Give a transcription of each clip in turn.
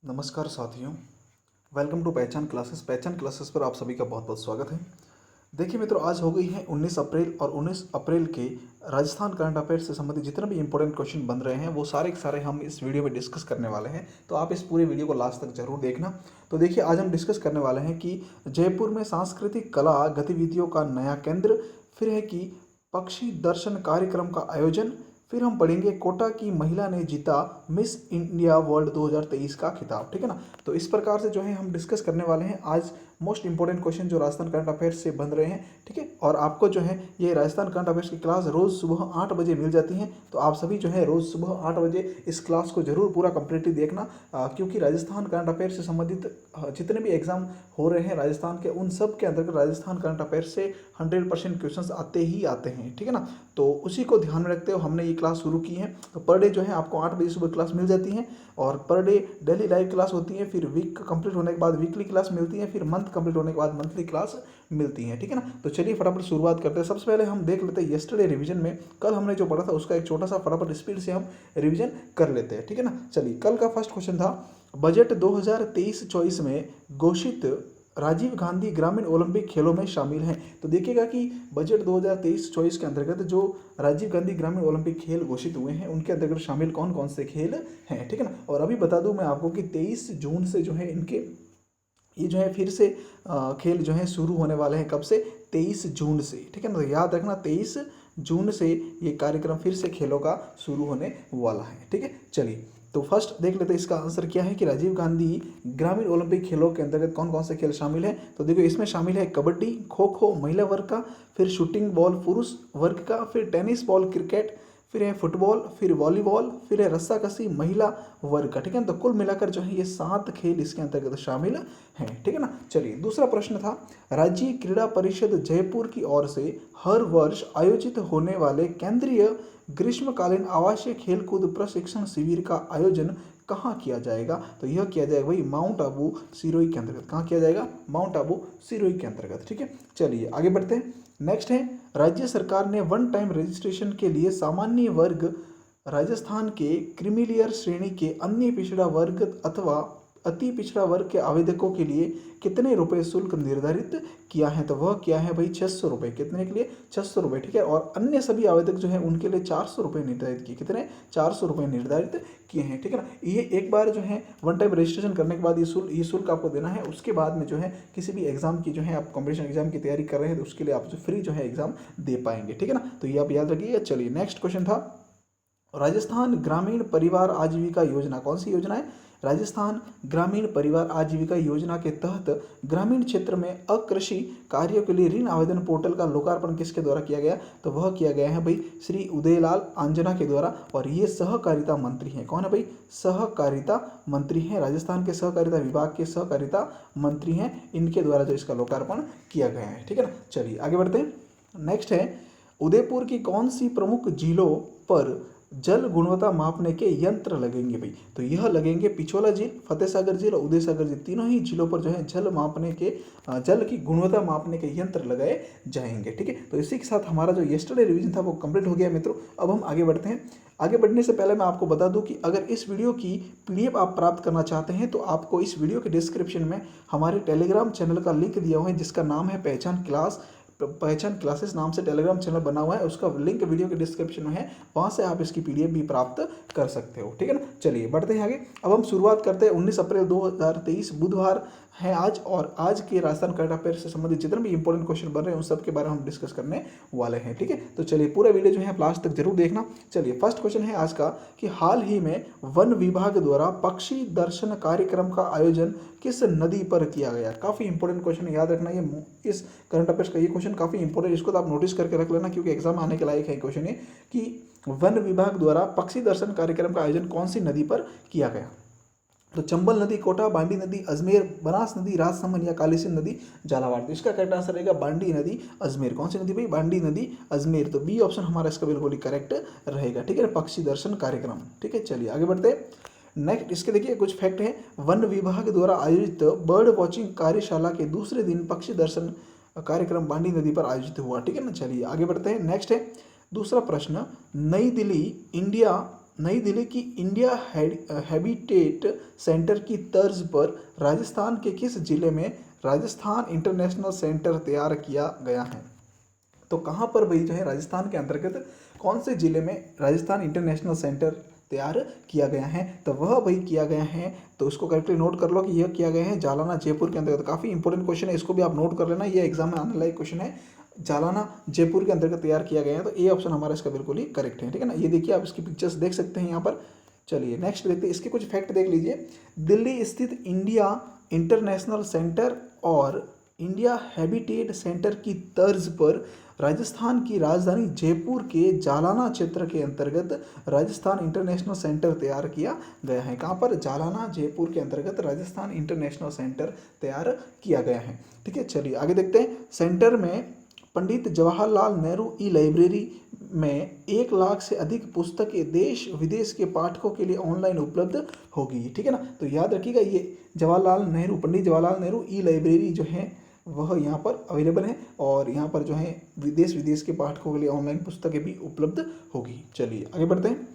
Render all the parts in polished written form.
नमस्कार साथियों, welcome to पहचान क्लासेस। पहचान क्लासेस पर आप सभी का बहुत बहुत स्वागत है। देखिए मित्रों, आज हो गई है 19 अप्रैल और 19 अप्रैल के राजस्थान करंट अफेयर्स से संबंधित जितने भी इंपॉर्टेंट क्वेश्चन बन रहे हैं वो सारे के सारे हम इस वीडियो में डिस्कस करने वाले हैं। तो आप इस पूरे वीडियो को लास्ट तक जरूर देखना। तो देखिए, आज हम डिस्कस करने वाले हैं कि जयपुर में सांस्कृतिक कला गतिविधियों का नया केंद्र, फिर है कि पक्षी दर्शन कार्यक्रम का आयोजन, फिर हम पढ़ेंगे कोटा की महिला ने जीता मिस इंडिया वर्ल्ड 2023 का खिताब। ठीक है ना। तो इस प्रकार से जो है हम डिस्कस करने वाले हैं आज मोस्ट इंपॉर्टेंट क्वेश्चन जो राजस्थान करंट अफेयर्स से बन रहे हैं। ठीक है। और आपको जो है ये राजस्थान करंट अफेयर्स की क्लास रोज़ सुबह 8 बजे मिल जाती है। तो आप सभी जो है रोज़ सुबह 8 बजे इस क्लास को जरूर पूरा कंप्लीटली देखना, क्योंकि राजस्थान करंट अफेयर्स से संबंधित जितने भी एग्जाम हो रहे हैं राजस्थान के, उन सब के अंतर्गत राजस्थान करंट अफेयर्स से 100% क्वेश्चन आते ही आते हैं। ठीक है ना। तो उसी को ध्यान में रखते हुए हमने ये क्लास शुरू की है। तो पर डे जो है आपको 8 बजे सुबह क्लास मिल जाती है, और per day daily live class होती है। फिर वीक कंप्लीट होने के बाद वीकली क्लास मिलती है, फिर मंथ कंप्लीट होने के बाद मंथली क्लास मिलती है। ठीक है ना। तो चलिए फटाफट शुरुआत करते हैं। सबसे पहले हम देख लेते हैं यस्टरडे रिवीजन में कल हमने जो पढ़ा था उसका एक छोटा सा फटाफट स्पीड से हम रिवीजन कर लेते हैं। ठीक है ना। चलिए, कल का फर्स्ट क्वेश्चन था बजट 2023-24 में घोषित राजीव गांधी ग्रामीण ओलंपिक खेलों में शामिल हैं। तो देखिएगा कि बजट 2023-24 के अंतर्गत जो राजीव गांधी ग्रामीण ओलंपिक खेल घोषित हुए हैं उनके अंतर्गत शामिल कौन कौन से खेल हैं। ठीक है ना। और अभी बता दूं मैं आपको कि 23 जून से जो है इनके ये जो है फिर से खेल जो है शुरू होने वाले हैं। कब से? 23 जून से। ठीक है ना। तो याद रखना 23 जून से ये कार्यक्रम फिर से खेलों का शुरू होने वाला है। ठीक है। चलिए, तो फर्स्ट देख लेते हैं इसका आंसर क्या है कि राजीव गांधी ग्रामीण ओलंपिक खेलों के अंतर्गत कौन कौन से खेल शामिल है। तो देखो, इसमें शामिल है कबड्डी, खो खो महिला वर्ग का, फिर शूटिंग बॉल पुरुष वर्ग का, फिर टेनिस बॉल क्रिकेट, फिर है फुटबॉल, फिर वॉलीबॉल, फिर है रस्साकसी महिला वर्ग का। ठीक है ना। तो कुल मिलाकर जो है ये 7 खेल इसके अंतर्गत शामिल हैं। ठीक है ना। चलिए, दूसरा प्रश्न था राज्य क्रीड़ा परिषद जयपुर की ओर से हर वर्ष आयोजित होने वाले केंद्रीय ग्रीष्मकालीन आवासीय खेलकूद प्रशिक्षण शिविर का आयोजन कहाँ किया जाएगा। तो यह किया जाएगा भाई माउंट आबू सिरोही के अंतर्गत। कहाँ किया जाएगा? माउंट आबू सिरोही के अंतर्गत। ठीक है। चलिए आगे बढ़ते हैं। नेक्स्ट है राज्य सरकार ने वन टाइम रजिस्ट्रेशन के लिए सामान्य वर्ग राजस्थान के क्रीमीलेयर श्रेणी के अन्य पिछड़ा वर्ग अथवा अति पिछड़ा वर्ग के आवेदकों के लिए कितने रुपए शुल्क निर्धारित किया है। तो वह क्या है भाई? 600 रुपये। कितने के लिए? 600 रुपये। ठीक है। और अन्य सभी आवेदक जो है उनके लिए 400 रुपये निर्धारित किए। कितने? 400 रुपये निर्धारित किए हैं। ठीक है ना। ये एक बार जो है वन टाइम रजिस्ट्रेशन करने के बाद ये शुल्क आपको देना है। उसके बाद में जो है किसी भी एग्जाम की जो है आप कॉम्पिटिशन एग्जाम की तैयारी कर रहे हैं तो उसके लिए आप जो फ्री जो है एग्जाम दे पाएंगे। ठीक है ना। तो ये आप याद रखिएगा। चलिए, नेक्स्ट क्वेश्चन था राजस्थान ग्रामीण परिवार आजीविका योजना। कौन सी योजना है? राजस्थान ग्रामीण परिवार आजीविका योजना के तहत ग्रामीण क्षेत्र में अकृषि कार्यों के लिए ऋण आवेदन पोर्टल का लोकार्पण किसके द्वारा किया गया? तो वह किया गया है भाई श्री उदयलाल आंजना के द्वारा। और ये सहकारिता मंत्री हैं। कौन है भाई? सहकारिता मंत्री हैं। राजस्थान के सहकारिता विभाग के सहकारिता मंत्री हैं। इनके द्वारा जो इसका लोकार्पण किया गया है। ठीक है ना। चलिए आगे बढ़ते हैं। नेक्स्ट है उदयपुर की कौन सी प्रमुख झीलों पर जल गुणवत्ता मापने के यंत्र लगेंगे भाई। तो यह लगेंगे पिछोला झील, फतेह सागर झील और उदय सागर झील। तीनों ही झीलों पर जो है जल की गुणवत्ता मापने के यंत्र लगाए जाएंगे। ठीक है। तो इसी के साथ हमारा जो यस्टरडे रिवीजन था वो कंप्लीट हो गया मित्रों। अब हम आगे बढ़ते हैं। आगे बढ़ने से पहले मैं आपको बता दूं कि अगर इस वीडियो की पीडीएफ आप प्राप्त करना चाहते हैं तो आपको इस वीडियो के डिस्क्रिप्शन में हमारे टेलीग्राम चैनल का लिंक दिया हुआ है जिसका नाम है पहचान क्लासेस नाम से टेलीग्राम चैनल बना हुआ है। उसका लिंक वीडियो के डिस्क्रिप्शन में है, वहां से आप इसकी पीडीएफ भी प्राप्त कर सकते हो। ठीक है ना। चलिए बढ़ते हैं आगे। अब हम शुरुआत करते हैं 19 अप्रैल 2023 बुधवार है आज, और आज के राजस्थान करंट अफेयर से संबंधित जितने भी इंपॉर्टेंट क्वेश्चन बन रहे हैं उन सब के बारे में हम डिस्कस करने वाले हैं। ठीक है। तो चलिए पूरा वीडियो जो है लास्ट तक जरूर देखना। चलिए, फर्स्ट क्वेश्चन है आज का कि हाल ही में वन विभाग द्वारा पक्षी दर्शन कार्यक्रम का आयोजन किस नदी पर किया गया? काफी इंपॉर्टेंट क्वेश्चन है, याद रखना। ये इस करंट अफेयर्स का ये क्वेश्चन काफी इंपॉर्टेंट, इसको तो आप नोटिस करके रख लेना क्योंकि एग्जाम आने के लायक है क्वेश्चन ये कि वन विभाग द्वारा पक्षी दर्शन कार्यक्रम का आयोजन कौन सी नदी पर किया गया? तो चंबल नदी, कोटा, बांडी नदी, अजमेर, बनास नदी, राजसमंद या कालीसिंध नदी, झालावाड़। तो इसका करेक्ट आंसर रहेगा बांडी नदी अजमेर। कौन सी नदी भाई? बांडी नदी अजमेर। तो बी ऑप्शन हमारा इसका बिल्कुल ही करेक्ट रहेगा। ठीक है। पक्षी दर्शन कार्यक्रम। ठीक है। चलिए आगे बढ़ते हैं। नेक्स्ट इसके देखिए कुछ फैक्ट है। वन विभाग द्वारा आयोजित बर्ड वॉचिंग कार्यशाला के दूसरे दिन पक्षी दर्शन कार्यक्रम बांडी नदी पर आयोजित हुआ। ठीक है ना। चलिए आगे बढ़ते हैं। नेक्स्ट है दूसरा प्रश्न, नई दिल्ली इंडिया नई दिल्ली की इंडिया हैबिटेट सेंटर की तर्ज पर राजस्थान के किस जिले में राजस्थान इंटरनेशनल सेंटर तैयार किया गया है? तो कहाँ पर भाई जो है राजस्थान के अंतर्गत कौन से जिले में राजस्थान इंटरनेशनल सेंटर तैयार किया गया है? तो वह भाई किया गया है, तो उसको करेक्टली नोट कर लो कि यह किया गया है जालाना जयपुर के अंतर्गत। काफ़ी इंपॉर्टेंट क्वेश्चन है, इसको भी आप नोट कर लेना, ये एग्जाम में आने लायक क्वेश्चन है। जालाना जयपुर के अंतर्गत तैयार किया गया है, तो ए ऑप्शन हमारा इसका बिल्कुल ही करेक्ट है, ठीक है ना। ये देखिए आप इसकी पिक्चर्स देख सकते हैं यहाँ पर। चलिए नेक्स्ट देखते हैं, इसके कुछ फैक्ट देख लीजिए। दिल्ली स्थित इंडिया इंटरनेशनल सेंटर और इंडिया हैबिटेट सेंटर की तर्ज पर राजस्थान की राजधानी जयपुर के जालाना क्षेत्र के अंतर्गत राजस्थान इंटरनेशनल सेंटर तैयार किया गया है। कहाँ पर? जालाना जयपुर के अंतर्गत राजस्थान इंटरनेशनल सेंटर तैयार किया गया है, ठीक है। चलिए आगे देखते हैं। सेंटर में पंडित जवाहरलाल नेहरू ई लाइब्रेरी में 1 लाख से अधिक पुस्तकें देश विदेश के पाठकों के लिए ऑनलाइन उपलब्ध होगी, ठीक है ना। तो याद रखिएगा, ये पंडित जवाहरलाल नेहरू ई लाइब्रेरी जो है वह यहाँ पर अवेलेबल है, और यहाँ पर जो है विदेश विदेश के पाठकों के लिए ऑनलाइन पुस्तकें भी उपलब्ध होगी। चलिए आगे बढ़ते हैं।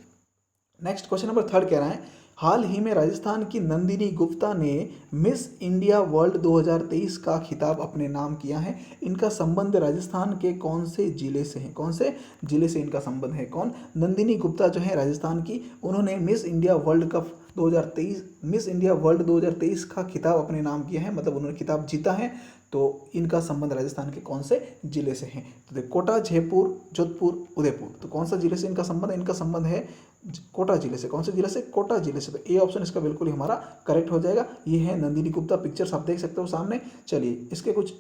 नेक्स्ट क्वेश्चन नंबर 3 कह रहा है, हाल ही में राजस्थान की नंदिनी गुप्ता ने मिस इंडिया वर्ल्ड 2023 का खिताब अपने नाम किया है। इनका संबंध राजस्थान के कौन से जिले से है? कौन से जिले से इनका संबंध है? कौन? नंदिनी गुप्ता जो है राजस्थान की, उन्होंने मिस इंडिया वर्ल्ड कप 2023 का खिताब अपने नाम किया है, मतलब उन्होंने खिताब जीता है। तो इनका संबंध राजस्थान के कौन से जिले से है? तो देखो, कोटा, जयपुर, जोधपुर, उदयपुर। तो कौन सा जिले से इनका संबंध है? इनका संबंध है कोटा जिले से। कौन से जिले से? कोटा जिले से। तो ए ऑप्शन इसका बिल्कुल ही हमारा करेक्ट हो जाएगा। ये है नंदिनी गुप्ता, पिक्चर्स आप देख सकते हो सामने। चलिए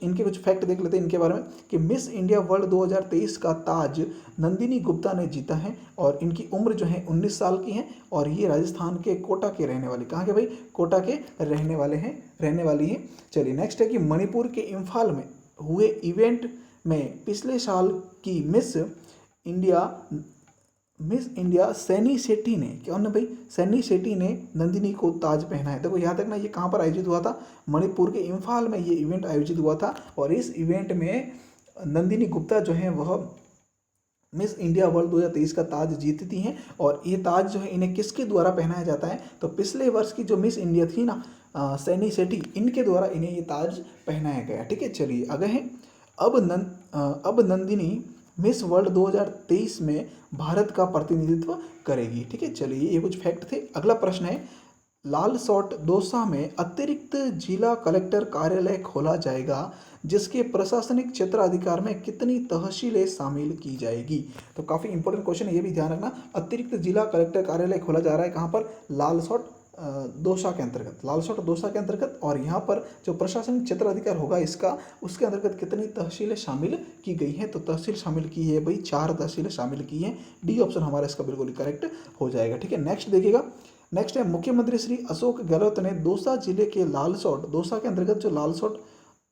इनके कुछ फैक्ट देख लेते हैं इनके बारे में, कि मिस इंडिया वर्ल्ड 2023 का ताज नंदिनी गुप्ता ने जीता है, और इनकी उम्र जो है 19 साल की है, और ये राजस्थान के कोटा के रहने वाले, कहाँ के भाई? कोटा के रहने वाली हैं। चलिए नेक्स्ट है कि मणिपुर के इम्फाल में हुए इवेंट में पिछले साल की मिस इंडिया सैनी शेट्टी ने, क्या ना भाई? सैनी शेट्टी ने नंदिनी को ताज पहना है। देखो याद रखना, ये कहाँ पर आयोजित हुआ था? मणिपुर के इम्फाल में ये इवेंट आयोजित हुआ था, और इस इवेंट में नंदिनी गुप्ता जो है वह मिस इंडिया वर्ल्ड 2023 का ताज जीतती हैं। और ये ताज जो है इन्हें किसके द्वारा पहनाया जाता है? तो पिछले वर्ष की जो मिस इंडिया थी ना, सैनी शेट्टी, इनके द्वारा इन्हें ये ताज पहनाया गया, ठीक है। चलिए आगे है, अब नंदिनी मिस वर्ल्ड 2023 में भारत का प्रतिनिधित्व करेगी, ठीक है। चलिए ये कुछ फैक्ट थे। अगला प्रश्न है, लालसोट दौसा में अतिरिक्त जिला कलेक्टर कार्यालय खोला जाएगा, जिसके प्रशासनिक क्षेत्राधिकार में कितनी तहसीलें शामिल की जाएगी? तो काफ़ी इंपॉर्टेंट क्वेश्चन है, ये भी ध्यान रखना। अतिरिक्त जिला कलेक्टर कार्यालय खोला जा रहा है कहाँ पर? लालसोट दौसा के अंतर्गत। और यहाँ पर जो प्रशासनिक क्षेत्राधिकार होगा इसका, उसके अंतर्गत कितनी तहसीलें शामिल की गई हैं? तो तहसील शामिल की है भाई, 4 तहसीलें शामिल की हैं। डी ऑप्शन हमारा इसका बिल्कुल करेक्ट हो जाएगा, ठीक है। नेक्स्ट देखिएगा, नेक्स्ट है, मुख्यमंत्री श्री अशोक गहलोत ने दौसा जिले के दौसा के अंतर्गत जो लालसोट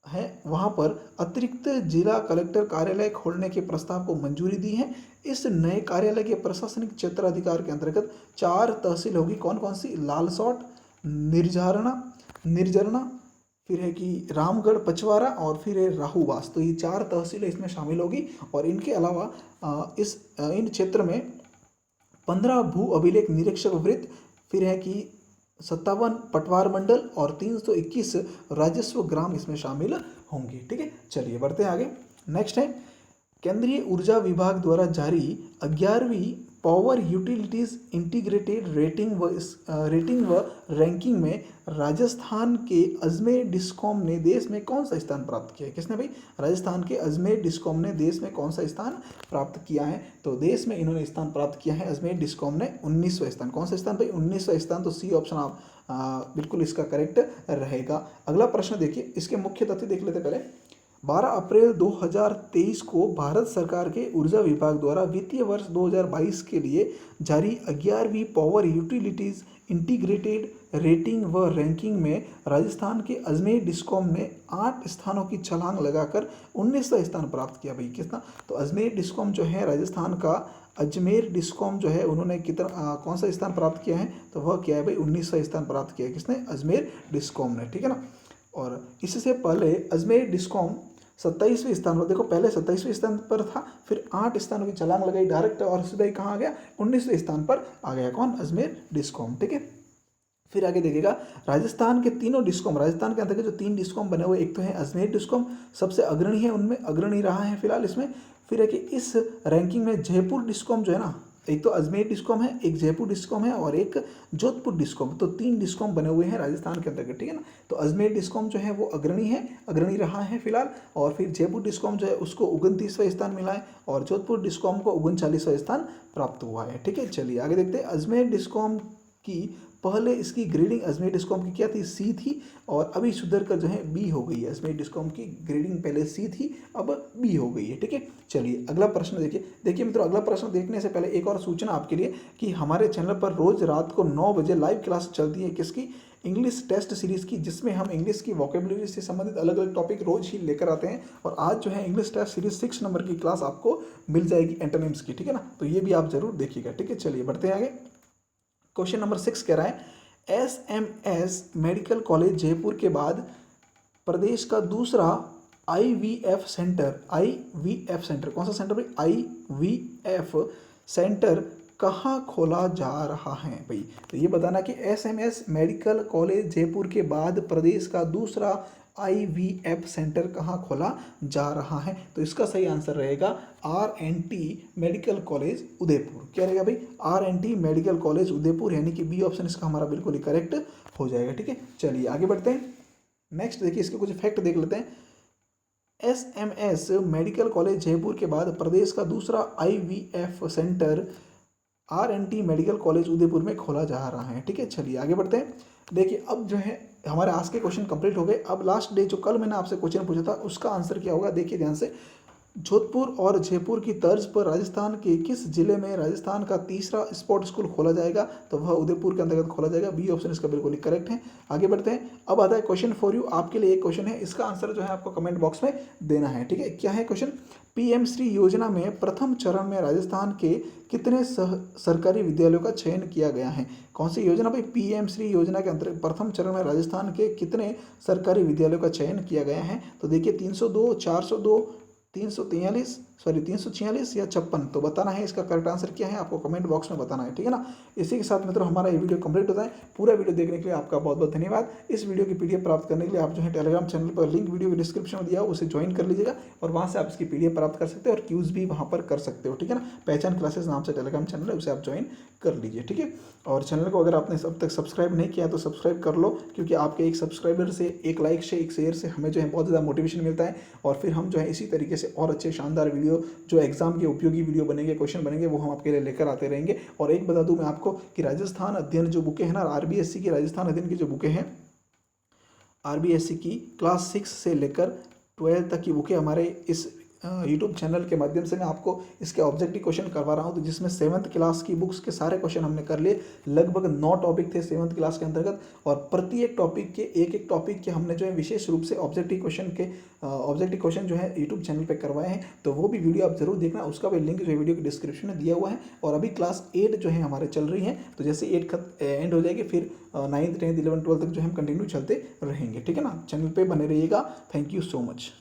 है वहाँ पर अतिरिक्त जिला कलेक्टर कार्यालय खोलने के प्रस्ताव को मंजूरी दी है। इस नए कार्यालय के प्रशासनिक क्षेत्राधिकार के अंतर्गत 4 तहसील होगी। कौन कौन सी? लालसोट, निर्जरना, फिर है कि रामगढ़ पचवारा, और फिर है राहूवास। तो ये 4 तहसीलें इसमें शामिल होगी। और इनके अलावा इन क्षेत्र में 15 भू अभिलेख निरीक्षक वृत्त, फिर है कि 57 पटवार मंडल और 321 राजस्व ग्राम इसमें शामिल होंगे, ठीक है। चलिए बढ़ते हैं आगे। नेक्स्ट है, केंद्रीय ऊर्जा विभाग द्वारा जारी 11वीं पावर यूटिलिटीज इंटीग्रेटेड रेटिंग व रैंकिंग में राजस्थान के अजमेर डिस्कॉम ने देश में कौन सा स्थान प्राप्त किया है? किसने भाई? राजस्थान के अजमेर डिस्कॉम ने देश में कौन सा स्थान प्राप्त किया है? तो देश में इन्होंने स्थान प्राप्त किया है अजमेर डिस्कॉम ने 19वां स्थान। कौन सा स्थान भाई? 19वां स्थान। तो सी ऑप्शन आप बिल्कुल इसका करेक्ट रहेगा। अगला प्रश्न देखिए, इसके मुख्य तथ्य देख लेते पहले। 12 अप्रैल 2023 को भारत सरकार के ऊर्जा विभाग द्वारा वित्तीय वर्ष 2022 के लिए जारी 11वीं पावर यूटिलिटीज इंटीग्रेटेड रेटिंग व रैंकिंग में राजस्थान के अजमेर डिस्कॉम ने 8 स्थानों की छलांग लगाकर 19वां स्थान प्राप्त किया। भाई कितना? तो अजमेर डिस्कॉम जो है राजस्थान का, अजमेर डिस्कॉम जो है उन्होंने कौन सा स्थान प्राप्त किया है? तो वह क्या है भाई? 19वां स्थान प्राप्त किया है। किसने? अजमेर डिस्कॉम ने, ठीक है ना। और इससे पहले अजमेर डिस्कॉम 27वें स्थान पर। देखो पहले 27वें स्थान पर था, फिर 8 स्थानों की छलांग लगाई डायरेक्ट और सीधा ही कहाँ आ गया, 19वें स्थान पर आ गया। कौन? अजमेर डिस्कॉम। ठीक है, फिर आगे देखिएगा राजस्थान के तीनों डिस्कॉम, राजस्थान के अंतर्गत जो 3 डिस्कॉम बने हुए, एक तो है अजमेर डिस्कॉम, सबसे अग्रणी है, उनमें अग्रणी रहा है फिलहाल इसमें। फिर है कि इस रैंकिंग में जयपुर डिस्कॉम जो है ना, एक तो अजमेर डिस्कॉम है, एक जयपुर डिस्कॉम है और एक जोधपुर डिस्कॉम, तो 3 डिस्कॉम बने हुए हैं राजस्थान के अंतर्गत। ठीक है ना, तो अजमेर डिस्कॉम जो है वो अग्रणी है, अग्रणी रहा है फिलहाल, और फिर जयपुर डिस्कॉम जो है उसको 29वां स्थान मिला है और जोधपुर डिस्कॉम को 39वां स्थान प्राप्त हुआ है। ठीक है, चलिए आगे देखते हैं। अजमेर डिस्कॉम की पहले इसकी ग्रेडिंग अजमेर डिस्कॉम की क्या थी, सी थी, और अभी सुधर कर जो है बी हो गई है। अजमेर डिस्कॉम की ग्रेडिंग पहले सी थी, अब बी हो गई है। ठीक है, चलिए अगला प्रश्न देखिए। देखिए मित्रों, अगला प्रश्न देखने से पहले एक और सूचना आपके लिए कि हमारे चैनल पर रोज रात को 9 बजे लाइव क्लास चलती है किसकी, इंग्लिश टेस्ट सीरीज की, जिसमें हम इंग्लिश की वोकेबुलरी से संबंधित अलग अलग टॉपिक रोज ही लेकर आते हैं। और आज जो है इंग्लिश टेस्ट सीरीज 6 नंबर की क्लास आपको मिल जाएगी एंटोनिम्स की। ठीक है ना, तो ये भी आप जरूर देखिएगा। ठीक है, चलिए बढ़ते हैं आगे। क्वेश्चन नंबर 6 कह रहा है SMS मेडिकल कॉलेज जयपुर के बाद प्रदेश का दूसरा IVF सेंटर, IVF सेंटर कौन सा सेंटर भाई, IVF सेंटर कहाँ खोला जा रहा है भाई। तो ये बताना कि SMS मेडिकल कॉलेज जयपुर के बाद प्रदेश का दूसरा IVF सेंटर कहाँ खोला जा रहा है। तो इसका सही आंसर रहेगा RNT मेडिकल कॉलेज उदयपुर। क्या रहेगा भाई, RNT मेडिकल कॉलेज उदयपुर, यानी कि बी ऑप्शन इसका हमारा बिल्कुल ही करेक्ट हो जाएगा। ठीक है, चलिए आगे बढ़ते हैं। नेक्स्ट देखिए, इसके कुछ फैक्ट देख लेते हैं। SMS मेडिकल कॉलेज जयपुर के बाद प्रदेश का दूसरा IVF centre RNT medical college Udaipur में खोला जा रहा है। ठीक है, चलिए आगे बढ़ते हैं। देखिए अब जो है हमारे आज के क्वेश्चन कंप्लीट हो गए। अब लास्ट डे जो कल मैंने आपसे क्वेश्चन पूछा था उसका आंसर क्या होगा, देखिए ध्यान से। जोधपुर और जयपुर की तर्ज पर राजस्थान के किस जिले में राजस्थान का तीसरा स्पोर्ट स्कूल खोला जाएगा, तो वह उदयपुर के अंतर्गत खोला जाएगा। बी ऑप्शन इसका बिल्कुल ही करेक्ट है। आगे बढ़ते हैं। अब आता है क्वेश्चन फॉर यू, आपके लिए एक क्वेश्चन है, इसका आंसर जो है आपको कमेंट बॉक्स में देना है। ठीक है, क्या है क्वेश्चन, PM श्री योजना में प्रथम चरण में राजस्थान के कितने सरकारी विद्यालयों का चयन किया गया है। कौन सी योजना भाई, PM श्री योजना के अंतर्गत प्रथम चरण में राजस्थान के कितने सरकारी विद्यालयों का चयन किया गया है। तो देखिए 302, 402, 346 या 56, तो बताना है इसका करेक्ट आंसर क्या है, आपको कमेंट बॉक्स में बताना है। ठीक है ना, इसी के साथ मित्रों हमारा ये वीडियो कंप्लीट होता है। पूरा वीडियो देखने के लिए आपका बहुत बहुत धन्यवाद। इस वीडियो की PDF प्राप्त करने के लिए आप जो है टेलीग्राम चैनल पर लिंक वीडियो के डिस्क्रिप्शन में दिया हो उसे ज्वाइन कर लीजिएगा और वहाँ से आप इसकी PDF प्राप्त कर सकते हो और क्यूज़ भी वहाँ पर कर सकते हो। ठीक है ना, पहचान क्लासेस नाम से टेलीग्राम चैनल है, उसे आप ज्वाइन कर लीजिए। ठीक है, और चैनल को अगर आपने अब तक सब्सक्राइब नहीं किया तो सब्सक्राइब कर लो, क्योंकि आपके एक सब्सक्राइबर से, एक लाइक से, एक शेयर से हमें जो है बहुत ज़्यादा मोटिवेशन मिलता है और फिर हम जो है इसी तरीके से और अच्छे शानदार वीडियो जो एग्जाम के उपयोगी वीडियो बनेंगे, क्वेश्चन बनेंगे, वो हम आपके लिए लेकर आते रहेंगे। और एक बता दूं मैं आपको कि राजस्थान अध्ययन जो बुकें हैं ना, RBSC की राजस्थान अध्ययन की जो बुकें हैं, RBSC की क्लास 6 से लेकर 12 तक की बुकें हमारे इस यूट्यूब चैनल के माध्यम से मैं आपको इसके ऑब्जेक्टिव क्वेश्चन करवा रहा हूं। तो जिसमें 7th क्लास की बुक्स के सारे क्वेश्चन हमने कर लिए, लगभग 9 टॉपिक थे 7th क्लास के अंतर्गत, और प्रत्येक टॉपिक के एक टॉपिक के हमने जो है विशेष रूप से ऑब्जेक्टिव क्वेश्चन जो है यूट्यूब चैनल पे करवाए हैं। तो वो भी वीडियो आप जरूर देखना, उसका भी लिंक जो है वीडियो के डिस्क्रिप्शन में दिया हुआ है। और अभी क्लास 8 जो है हमारे चल रही है, तो जैसे 8 एंड हो जाएगी फिर 9th 10th 11th 12th तक जो हम कंटिन्यू चलते रहेंगे। ठीक है ना, चैनल पर बने रहिएगा। Thank you so much.